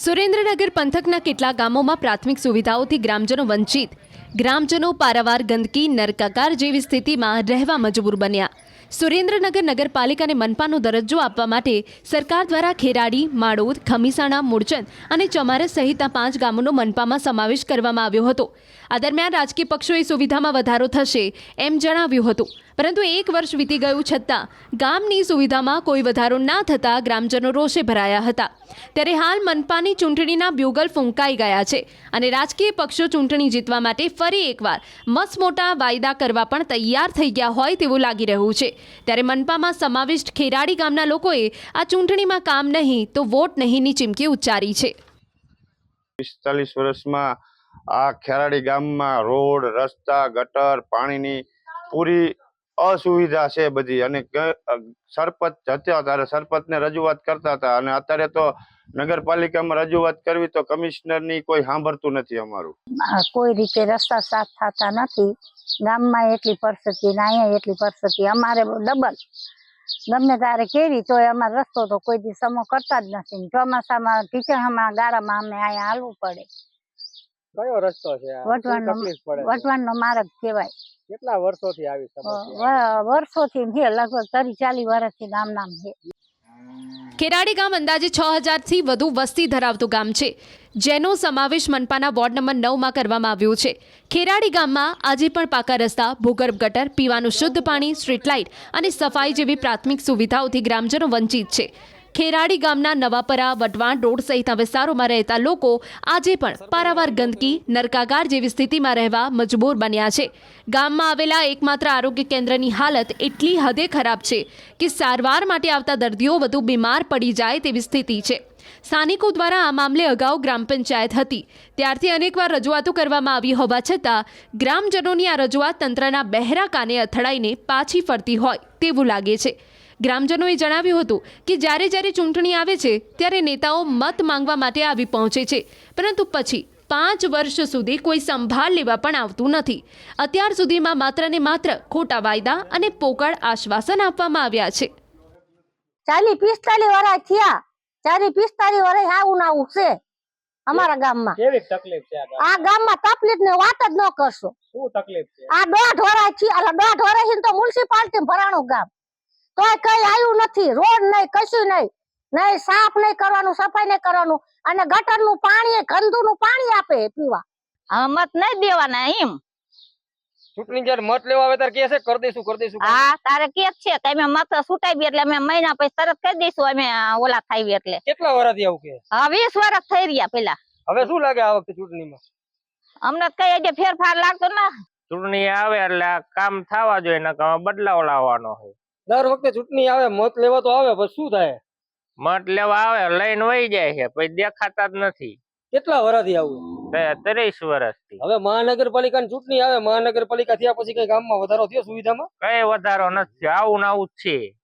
સુરેન્દ્રનગર પંથકના કેટલાક ગામોમાં પ્રાથમિક સુવિધાઓથી ગ્રામજનો વંચિત. ગ્રામજનો પારાવાર ગંદકી નરકાકાર જેવી સ્થિતિમાં રહેવા મજબૂર બન્યા. સુરેન્દ્રનગર નગરપાલિકાને મનપાનો દરજ્જો આપવા માટે સરકાર દ્વારા ખેરાડી, માળોદ, ખમીસાણા, મૂળચંદ અને ચમારસ સહિતના 5 ગામોનો મનપામાં સમાવેશ કરવામાં આવ્યો હતો. આ દરમિયાન રાજકીય પક્ષોએ સુવિધામાં વધારો થશે એમ જણાવ્યું હતું, પરંતુ 1 વર્ષ વીતી ગયું છતાં ગામની સુવિધામાં કોઈ વધારો ના થતાં ગ્રામજનો રોષે ભરાયા હતા. ત્યારે હાલ મનપાની ચૂંટણીના બ્યુગલ ફૂંકાઈ ગયા છે અને રાજકીય પક્ષો ચૂંટણી જીતવા માટે ફરી એકવાર મસમોટા વાયદા કરવા પણ તૈયાર થઈ ગયા હોય તેવું લાગી રહ્યું છે. ત્યારે મનપામાં સમાવિષ્ટ ખેરાડી ગામના લોકોએ આ ચૂંટણીમાં કામ નહીં તો વોટ નહીંની ચીમકી ઉચ્ચારી છે. 45 વર્ષમાં આ ખેરાડી ગામમાં રોડ, રસ્તા, ગટર, પાણીની પૂરી અસુવિધા છે બધી. અને સરપંચ હતા ત્યારે સરપંચને રજૂઆત કરતા હતા અને અત્યારે તો નગરપાલિકામાં રજૂઆત કરવી તો કમિશનરની કોઈ સાંભળતું નથી. અમારું કોઈ રીતે રસ્તા સાફ થતા નથી. ગામમાં એટલી પરિસ્થિતિ ને અહીંયા એટલી પરિસ્થિતિ. અમારે ડબલ ગમે ત્યારે કેવી તો અમારે રસ્તો તો કોઈ દી સમો કરતા જ નથી. ચોમાસામાં ટીચરમાં ગાળામાં અમે અહીંયા હાલવું પડે. કયો રસ્તો છે? વટવાનો માર્ગ કહેવાય. કેટલા વર્ષોથી આવી સમસ્યા? વર્ષોથી છે, લગભગ 30-40 વર્ષથી ગામ નામ છે. ખેરાડી ગામ અંદાજે 6000 થી વધુ વસ્તી ધરાવતું ગામ છે, જેનો સમાવેશ મનપાના વોર્ડ નંબર 9માં કરવામાં આવ્યો છે. ખેરાડી ગામમાં આજે પણ પાકા રસ્તા, ભૂગર્ભ ગટર, પીવાનું શુદ્ધ પાણી, સ્ટ્રીટ લાઇટ અને સફાઈ જેવી પ્રાથમિક સુવિધાઓથી ગ્રામજનો વંચિત છે. ખેરાડી ગામના નવાપરા, વટવાણ રોડ સહિતના વિસ્તારોમાં રહેતા લોકો આજે પણ પારાવાર ગંદકી, નરકાગાર જેવી સ્થિતિમાં રહેવા મજબૂર બન્યા છે. ગામમાં આવેલા એકમાત્ર આરોગ્ય કેન્દ્રની હાલત એટલી હદે ખરાબ છે કે સારવાર માટે આવતા દર્દીઓ વધુ બીમાર પડી જાય તેવી સ્થિતિ છે. સ્થાનિકો દ્વારા આ મામલે અગાઉ ગ્રામ પંચાયત હતી ત્યારથી અનેકવાર રજૂઆતો કરવામાં આવી હોવા છતાં ગ્રામજનોની આ રજૂઆત તંત્રના બહેરા કાને અથડાઈને પાછી ફરતી હોય તેવું લાગે છે. ગ્રામજનોએ જણાવ્યું હતું કે જ્યારે ચૂંટણી આવે છે ત્યારે નેતાઓ મત માંગવા માટે આવી પહોંચે છે, પરંતુ પછી 5 વર્ષ સુધી કોઈ સંભાળ લેવા પણ આવતું નથી. અત્યાર સુધીમાં માત્ર ને માત્ર ખોટા વાયદા અને પોકળ આશ્વાસન આપવામાં આવ્યા છે. 40-45 વર્ષ થયા. 40-45 વર્ષ આવું આવું છે અમારા ગામમાં. કેવી તકલીફ છે આ ગામમાં? તકલીફ ને વાત જ ન કરશો. શું તકલીફ છે? આ 1.5 વર્ષ થી 1.5 વર્ષ તો મ્યુનિસિપાલિટી ભરાણું ગામ, તોય કઈ આવ્યું નથી. રોડ નહીં, કશું નહીં સાફ નહીં કરવાનું, સફાઈ નહીં કરવાનું. અને ગટરનું પાણી, ગંદુનું પાણી આપે પીવા. મત નહીં દેવાના એમ. ચૂંટણી જયારે મત લેવા આવે ત્યારે કે છે કરી દઈશું. હા, તારે કે છે કે અમે મત છૂટાવી એટલે અમે મહિના પછી તરત કરી દઈશું. અમે ઓલા થાય એટલે. કેટલા વર્ષથી આવું કે? હા, 20 વર્ષ થઈ રહ્યા પેલા. હવે શું લાગે આ વખતે ચૂંટણીમાં? અમને કઈ હજુ ફેરફાર લાગતો ના. ચૂંટણી આવે એટલે કામ થવા જોઈએ, ને બદલાવ લાવવાનો હોય. દર વખતે ચૂંટણી આવે મત લેવા તો આવે, પછી શું થાય? મત લેવા આવે લઈને વહી જાય છે, પછી દેખાતા જ નથી. કેટલા વર્ષથી આવું? 30 વર્ષથી. હવે મહાનગરપાલિકાની ચૂંટણી આવે, મહાનગરપાલિકા થયા પછી કઈ ગામમાં વધારો થયો સુવિધામાં? કઈ વધારો નથી, આવું ને આવું જ છે.